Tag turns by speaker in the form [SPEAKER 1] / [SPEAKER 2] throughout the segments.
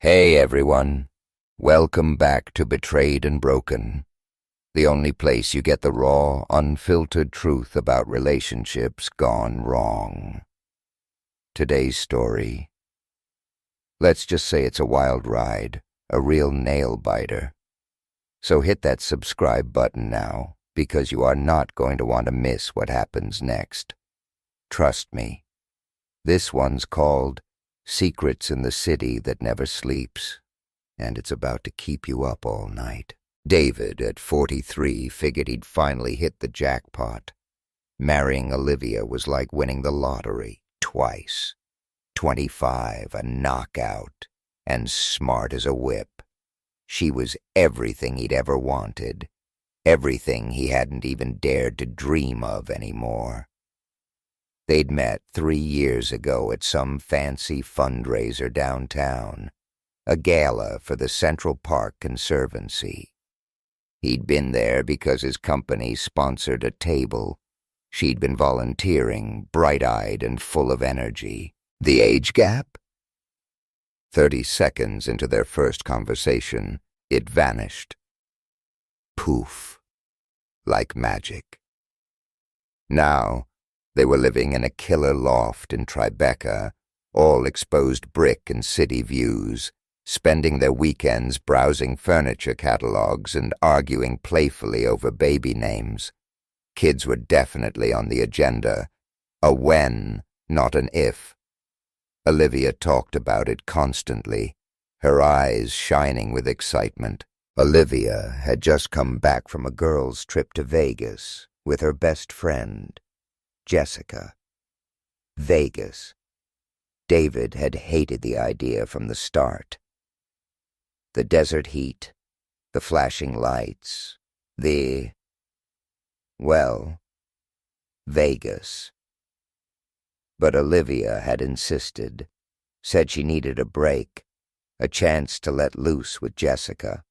[SPEAKER 1] Hey everyone, welcome back to Betrayed and Broken, the only place you get the raw, unfiltered truth about relationships gone wrong. Today's story. Let's just say it's a wild ride, a real nail-biter. So hit that subscribe button now, because you are not going to want to miss what happens next. Trust me. This one's called Secrets in the City That Never Sleeps, and it's about to keep you up all night. David, at 43, figured he'd finally hit the jackpot. Marrying Olivia was like winning the lottery twice. 25, a knockout, and smart as a whip. She was everything he'd ever wanted, everything he hadn't even dared to dream of anymore. They'd met 3 years ago at some fancy fundraiser downtown, a gala for the Central Park Conservancy. He'd been there because his company sponsored a table. She'd been volunteering, bright-eyed and full of energy. The age gap? 30 seconds into their first conversation, it vanished. Poof. Like magic. Now, they were living in a killer loft in Tribeca, all exposed brick and city views, spending their weekends browsing furniture catalogs and arguing playfully over baby names. Kids were definitely on the agenda. A when, not an if. Olivia talked about it constantly, her eyes shining with excitement. Olivia had just come back from a girls' trip to Vegas with her best friend, Jessica. Vegas. David had hated the idea from the start. The desert heat, the flashing lights, Vegas. But Olivia had insisted, said she needed a break, a chance to let loose with Jessica.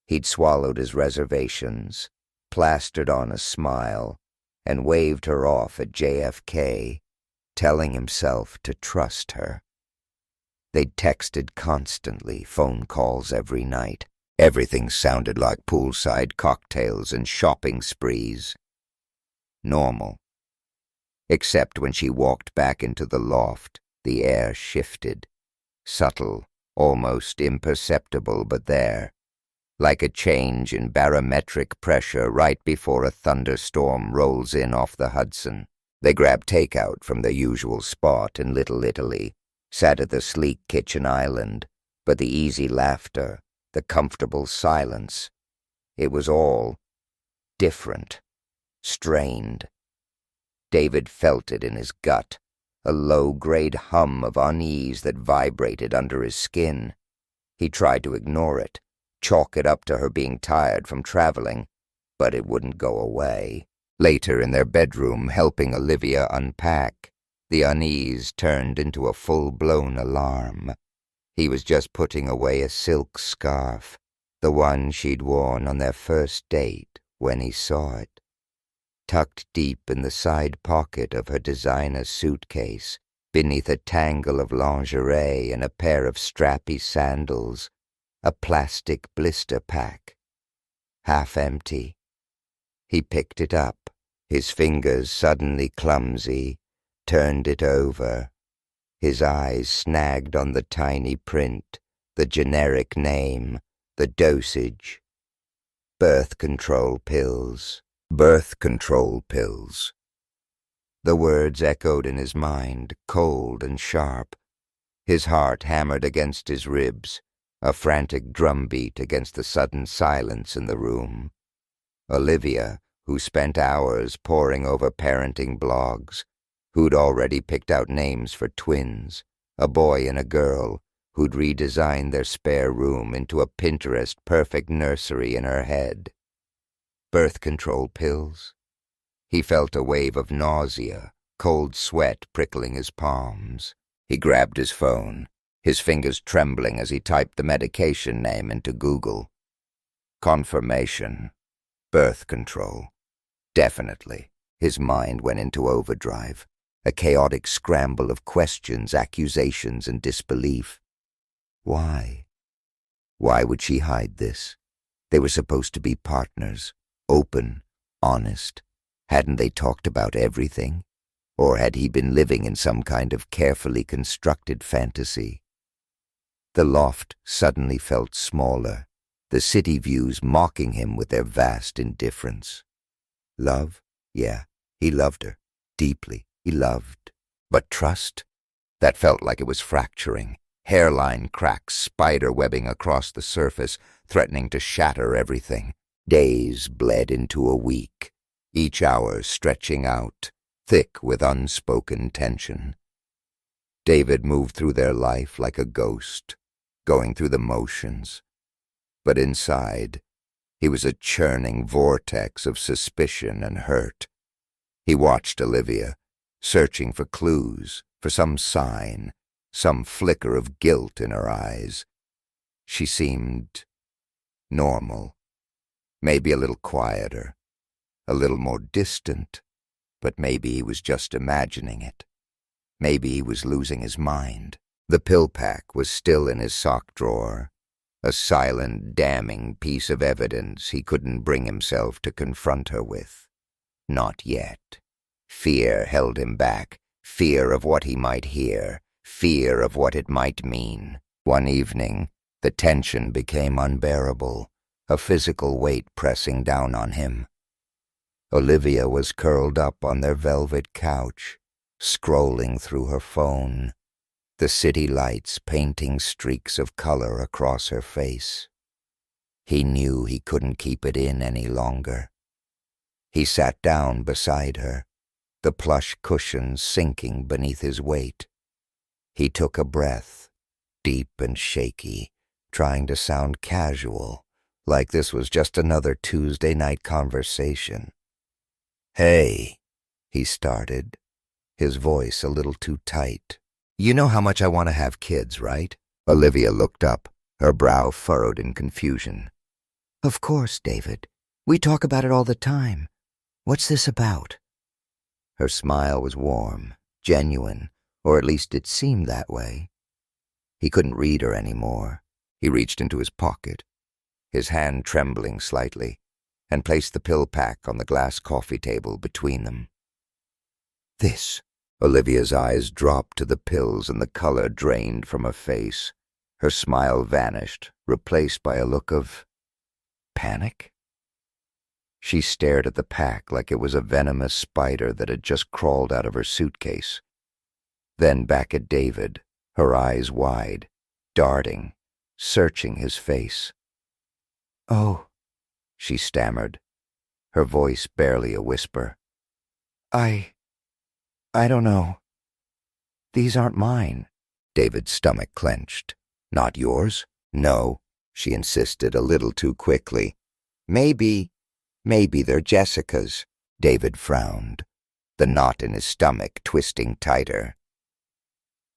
[SPEAKER 1] He'd swallowed his reservations, plastered on a smile, and waved her off at JFK, telling himself to trust her. They'd texted constantly, phone calls every night. Everything sounded like poolside cocktails and shopping sprees. Normal. Except when she walked back into the loft, the air shifted. Subtle, almost imperceptible, but there. Like a change in barometric pressure right before a thunderstorm rolls in off the Hudson. They grabbed takeout from their usual spot in Little Italy, sat at the sleek kitchen island, but the easy laughter, the comfortable silence, it was all different, strained. David felt it in his gut, a low-grade hum of unease that vibrated under his skin. He tried to ignore it, chalk it up to her being tired from traveling, but it wouldn't go away. Later in their bedroom, helping Olivia unpack, the unease turned into a full-blown alarm. He was just putting away a silk scarf, the one she'd worn on their first date, when he saw it. Tucked deep in the side pocket of her designer suitcase, beneath a tangle of lingerie and a pair of strappy sandals, a plastic blister pack, half empty. He picked it up, his fingers suddenly clumsy, turned it over. His eyes snagged on the tiny print, the generic name, the dosage. Birth control pills. Birth control pills. The words echoed in his mind, cold and sharp. His heart hammered against his ribs, a frantic drumbeat against the sudden silence in the room. Olivia, who spent hours poring over parenting blogs, who'd already picked out names for twins, a boy and a girl, who'd redesigned their spare room into a Pinterest-perfect nursery in her head. Birth control pills? He felt a wave of nausea, cold sweat prickling his palms. He grabbed his phone, his fingers trembling as he typed the medication name into Google. Confirmation. Birth control. Definitely. His mind went into overdrive, a chaotic scramble of questions, accusations, and disbelief. Why? Why would she hide this? They were supposed to be partners, open, honest. Hadn't they talked about everything? Or had he been living in some kind of carefully constructed fantasy? The loft suddenly felt smaller, the city views mocking him with their vast indifference. Love? Yeah, he loved her. Deeply, he loved. But trust? That felt like it was fracturing. Hairline cracks spider-webbing across the surface, threatening to shatter everything. Days bled into a week, each hour stretching out, thick with unspoken tension. David moved through their life like a ghost, going through the motions. But inside, he was a churning vortex of suspicion and hurt. He watched Olivia, searching for clues, for some sign, some flicker of guilt in her eyes. She seemed normal, maybe a little quieter, a little more distant, but maybe he was just imagining it. Maybe he was losing his mind. The pill pack was still in his sock drawer, a silent, damning piece of evidence he couldn't bring himself to confront her with. Not yet. Fear held him back, fear of what he might hear, fear of what it might mean. One evening, the tension became unbearable, a physical weight pressing down on him. Olivia was curled up on their velvet couch, scrolling through her phone, the city lights painting streaks of color across her face. He knew he couldn't keep it in any longer. He sat down beside her, the plush cushions sinking beneath his weight. He took a breath, deep and shaky, trying to sound casual, like this was just another Tuesday night conversation. "Hey," he started, his voice a little too tight. "You know how much I want to have kids, right?" Olivia looked up, her brow furrowed in confusion. "Of course, David. We talk about it all the time. What's this about?" Her smile was warm, genuine, or at least it seemed that way. He couldn't read her anymore. He reached into his pocket, his hand trembling slightly, and placed the pill pack on the glass coffee table between them. "This." Olivia's eyes dropped to the pills and the color drained from her face. Her smile vanished, replaced by a look of panic. She stared at the pack like it was a venomous spider that had just crawled out of her suitcase. Then back at David, her eyes wide, darting, searching his face. "Oh," she stammered, her voice barely a whisper. I don't know. These aren't mine." David's stomach clenched. "Not yours?" "No," she insisted a little too quickly. Maybe they're Jessica's." David frowned, the knot in his stomach twisting tighter.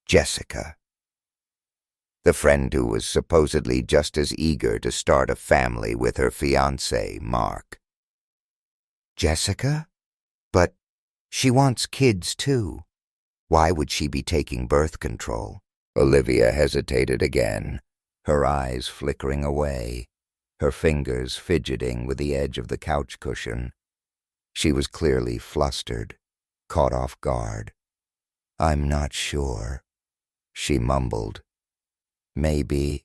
[SPEAKER 1] Jessica. The friend who was supposedly just as eager to start a family with her fiancé, Mark. Jessica? But she wants kids too. Why would she be taking birth control? Olivia hesitated again, her eyes flickering away, her fingers fidgeting with the edge of the couch cushion. She was clearly flustered, caught off guard. "I'm not sure," she mumbled. Maybe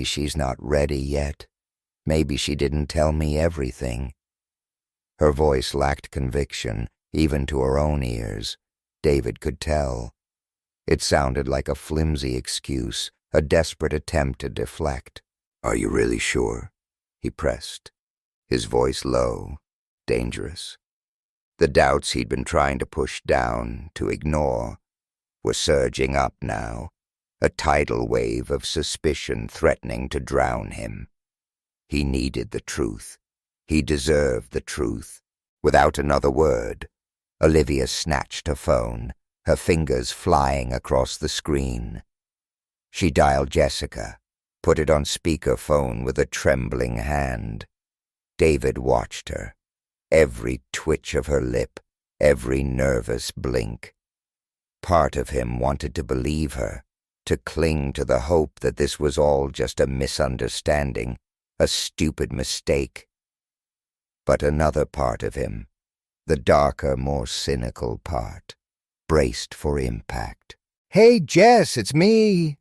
[SPEAKER 1] she's not ready yet. Maybe she didn't tell me everything." Her voice lacked conviction, even to her own ears. David could tell. It sounded like a flimsy excuse, a desperate attempt to deflect. "Are you really sure?" he pressed, his voice low, dangerous. The doubts he'd been trying to push down, to ignore, were surging up now, a tidal wave of suspicion threatening to drown him. He needed the truth. He deserved the truth. Without another word, Olivia snatched her phone, her fingers flying across the screen. She dialed Jessica, put it on speakerphone with a trembling hand. David watched her, every twitch of her lip, every nervous blink. Part of him wanted to believe her, to cling to the hope that this was all just a misunderstanding, a stupid mistake. But another part of him, the darker, more cynical part, braced for impact. "Hey, Jess, it's me!"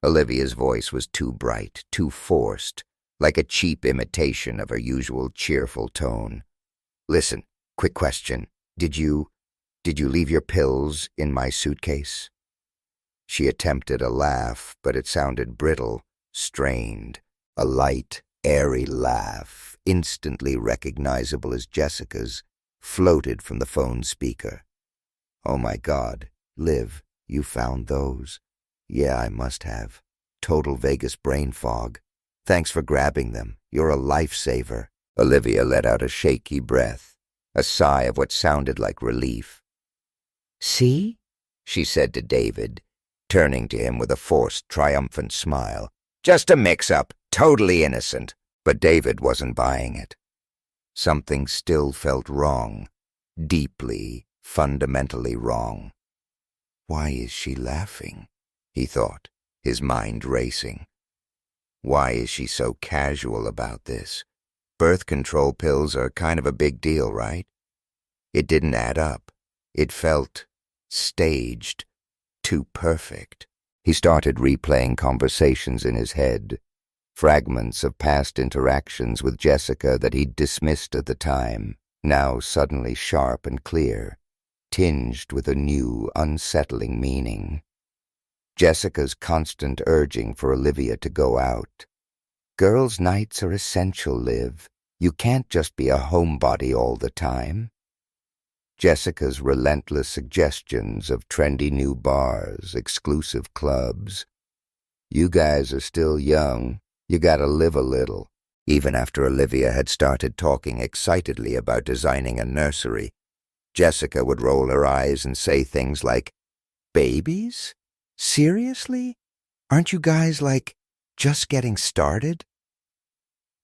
[SPEAKER 1] Olivia's voice was too bright, too forced, like a cheap imitation of her usual cheerful tone. "Listen, quick question. Did you leave your pills in my suitcase?" She attempted a laugh, but it sounded brittle, strained. A light, airy laugh, instantly recognizable as Jessica's, floated from the phone speaker. "Oh my God, Liv, you found those?" "Yeah, I must have. Total Vegas brain fog. Thanks for grabbing them. You're a lifesaver." Olivia let out a shaky breath, a sigh of what sounded like relief. "See?" she said to David, turning to him with a forced, triumphant smile. "Just a mix-up, totally innocent." But David wasn't buying it. Something still felt wrong, deeply, fundamentally wrong. Why is she laughing? He thought, his mind racing. Why is she so casual about this? Birth control pills are kind of a big deal, right? It didn't add up. It felt staged, too perfect. He started replaying conversations in his head, fragments of past interactions with Jessica that he'd dismissed at the time, now suddenly sharp and clear, tinged with a new, unsettling meaning. Jessica's constant urging for Olivia to go out. Girls' nights are essential, Liv. You can't just be a homebody all the time. Jessica's relentless suggestions of trendy new bars, exclusive clubs. You guys are still young. You gotta live a little. Even after Olivia had started talking excitedly about designing a nursery, Jessica would roll her eyes and say things like, "Babies? Seriously? Aren't you guys, just getting started?"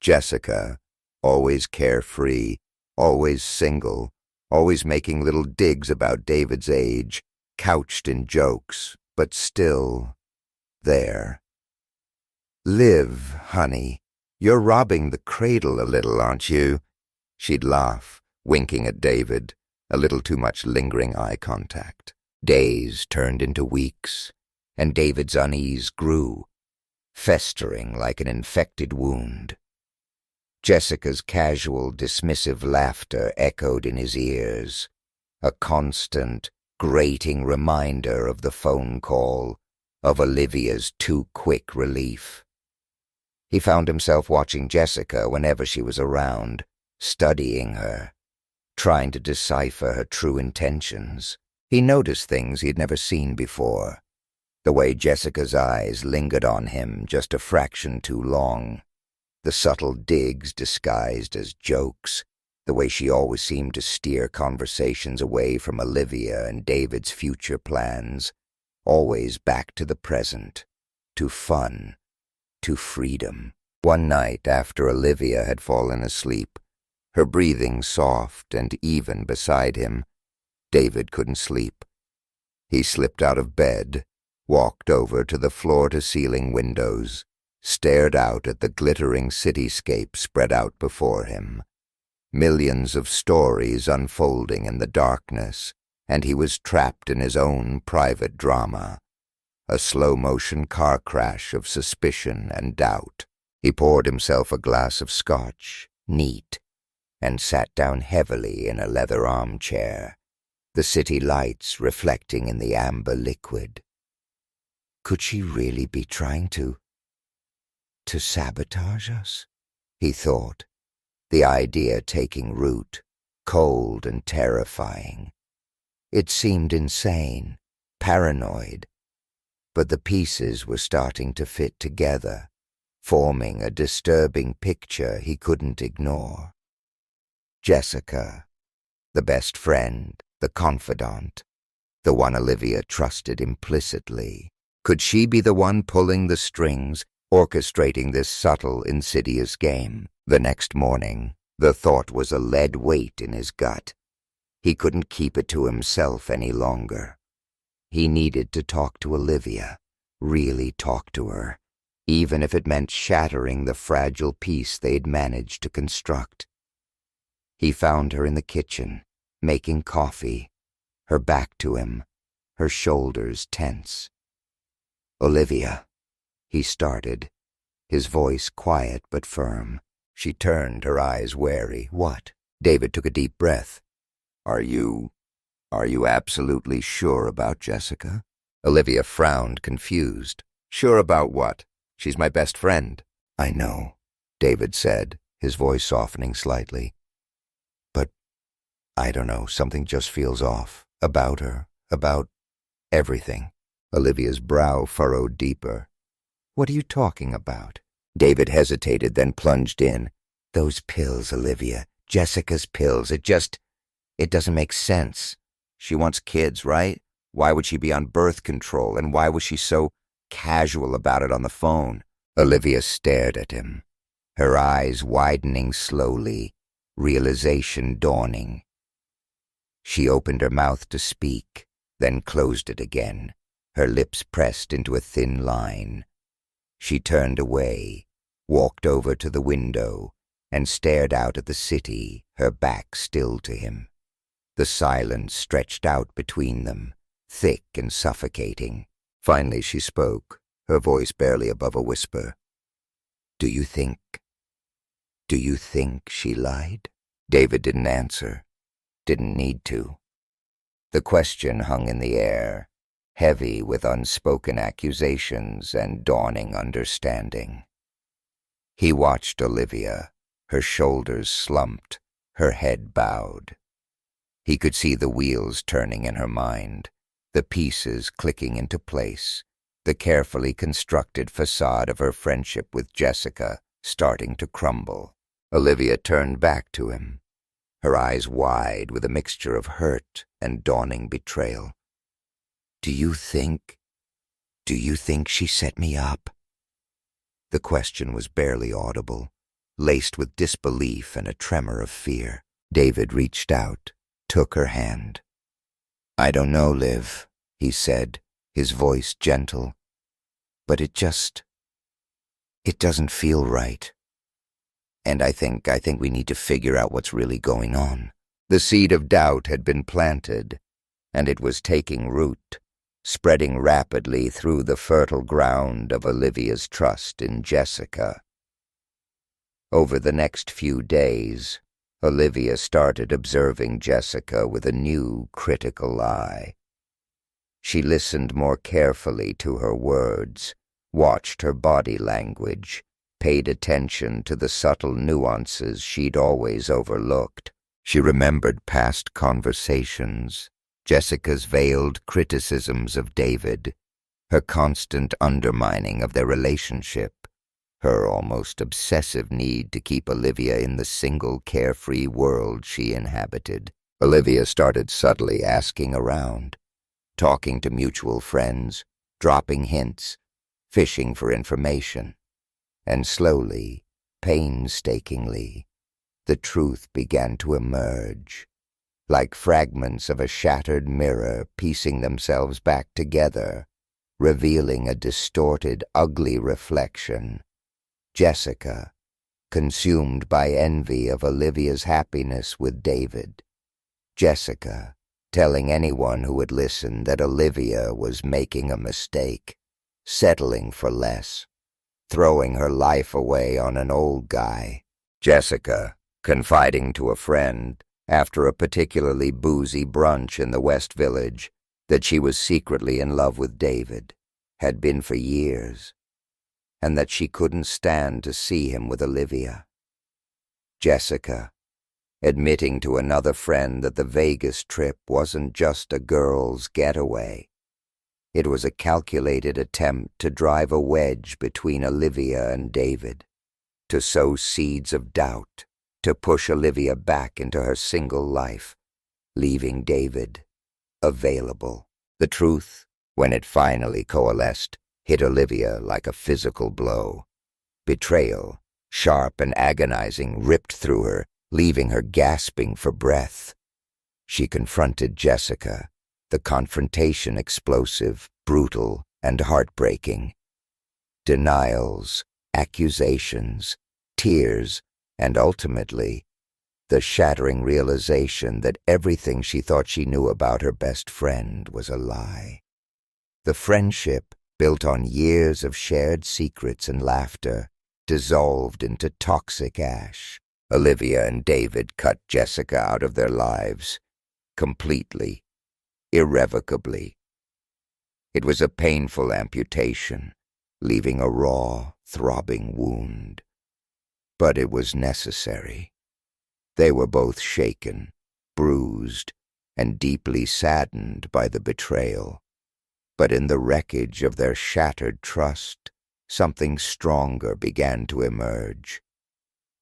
[SPEAKER 1] Jessica, always carefree, always single, always making little digs about David's age, couched in jokes, but still there. "Liv, honey, you're robbing the cradle a little, aren't you?" She'd laugh, winking at David, a little too much lingering eye contact. Days turned into weeks, and David's unease grew, festering like an infected wound. Jessica's casual, dismissive laughter echoed in his ears, a constant, grating reminder of the phone call, of Olivia's too quick relief. He found himself watching Jessica whenever she was around, studying her, trying to decipher her true intentions. He noticed things he'd never seen before. The way Jessica's eyes lingered on him just a fraction too long. The subtle digs disguised as jokes. The way she always seemed to steer conversations away from Olivia and David's future plans. Always back to the present, to fun, to freedom. One night after Olivia had fallen asleep, her breathing soft and even beside him, David couldn't sleep. He slipped out of bed, walked over to the floor-to-ceiling windows, stared out at the glittering cityscape spread out before him. Millions of stories unfolding in the darkness, and he was trapped in his own private drama. A slow-motion car crash of suspicion and doubt. He poured himself a glass of scotch, neat, and sat down heavily in a leather armchair, the city lights reflecting in the amber liquid. Could she really be trying to sabotage us? He thought, the idea taking root, cold and terrifying. It seemed insane, paranoid, but the pieces were starting to fit together, forming a disturbing picture he couldn't ignore. Jessica, the best friend, the confidant, the one Olivia trusted implicitly. Could she be the one pulling the strings, orchestrating this subtle, insidious game? The next morning, the thought was a lead weight in his gut. He couldn't keep it to himself any longer. He needed to talk to Olivia, really talk to her, even if it meant shattering the fragile peace they'd managed to construct. He found her in the kitchen, making coffee, her back to him, her shoulders tense. "Olivia," he started, his voice quiet but firm. She turned, her eyes wary. "What?" David took a deep breath. Are you absolutely sure about Jessica?" Olivia frowned, confused. "Sure about what? She's my best friend." "I know," David said, his voice softening slightly. "But I don't know, something just feels off. About her, about everything." Olivia's brow furrowed deeper. "What are you talking about?" David hesitated, then plunged in. "Those pills, Olivia. Jessica's pills. It doesn't make sense. She wants kids, right? Why would she be on birth control, and why was she so casual about it on the phone?" Olivia stared at him, her eyes widening slowly, realization dawning. She opened her mouth to speak, then closed it again, her lips pressed into a thin line. She turned away, walked over to the window, and stared out at the city, her back still to him. The silence stretched out between them, thick and suffocating. Finally she spoke, her voice barely above a whisper. Do you think she lied?" David didn't answer, didn't need to. The question hung in the air, heavy with unspoken accusations and dawning understanding. He watched Olivia, her shoulders slumped, her head bowed. He could see the wheels turning in her mind, the pieces clicking into place, the carefully constructed facade of her friendship with Jessica starting to crumble. Olivia turned back to him, her eyes wide with a mixture of hurt and dawning betrayal. Do you think she set me up?" The question was barely audible, laced with disbelief and a tremor of fear. David reached out, took her hand. "I don't know, Liv," he said, his voice gentle. "But it doesn't feel right. And I think we need to figure out what's really going on." The seed of doubt had been planted, and it was taking root, spreading rapidly through the fertile ground of Olivia's trust in Jessica. Over the next few days, Olivia started observing Jessica with a new critical eye. She listened more carefully to her words, watched her body language, paid attention to the subtle nuances she'd always overlooked. She remembered past conversations, Jessica's veiled criticisms of David, her constant undermining of their relationship, her almost obsessive need to keep Olivia in the single carefree world she inhabited. Olivia started subtly asking around, talking to mutual friends, dropping hints, fishing for information. And slowly, painstakingly, the truth began to emerge, like fragments of a shattered mirror piecing themselves back together, revealing a distorted, ugly reflection. Jessica, consumed by envy of Olivia's happiness with David. Jessica, telling anyone who would listen that Olivia was making a mistake, settling for less, throwing her life away on an old guy. Jessica, confiding to a friend, after a particularly boozy brunch in the West Village, that she was secretly in love with David, had been for years, and that she couldn't stand to see him with Olivia. Jessica, admitting to another friend that the Vegas trip wasn't just a girl's getaway. It was a calculated attempt to drive a wedge between Olivia and David, to sow seeds of doubt, to push Olivia back into her single life, leaving David available. The truth, when it finally coalesced, hit Olivia like a physical blow. Betrayal, sharp and agonizing, ripped through her, leaving her gasping for breath. She confronted Jessica, the confrontation explosive, brutal, and heartbreaking. Denials, accusations, tears, and ultimately, the shattering realization that everything she thought she knew about her best friend was a lie. The friendship, built on years of shared secrets and laughter, dissolved into toxic ash. Olivia and David cut Jessica out of their lives, completely, irrevocably. It was a painful amputation, leaving a raw, throbbing wound. But it was necessary. They were both shaken, bruised, and deeply saddened by the betrayal. But in the wreckage of their shattered trust, something stronger began to emerge.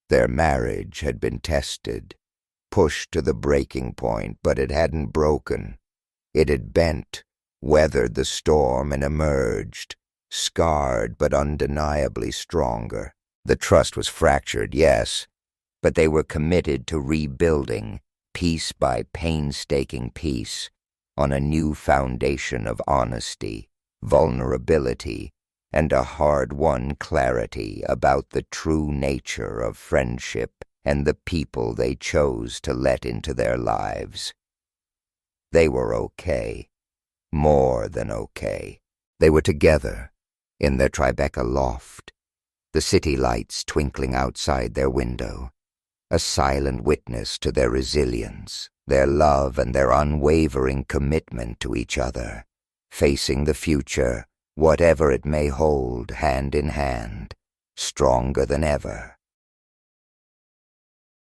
[SPEAKER 1] Their marriage had been tested, pushed to the breaking point, but it hadn't broken. It had bent, weathered the storm, and emerged, scarred but undeniably stronger. The trust was fractured, yes, but they were committed to rebuilding, piece by painstaking piece, on a new foundation of honesty, vulnerability, and a hard-won clarity about the true nature of friendship and the people they chose to let into their lives. They were okay, more than okay. They were together, in their Tribeca loft, the city lights twinkling outside their window, a silent witness to their resilience, their love, and their unwavering commitment to each other, facing the future, whatever it may hold, hand in hand, stronger than ever.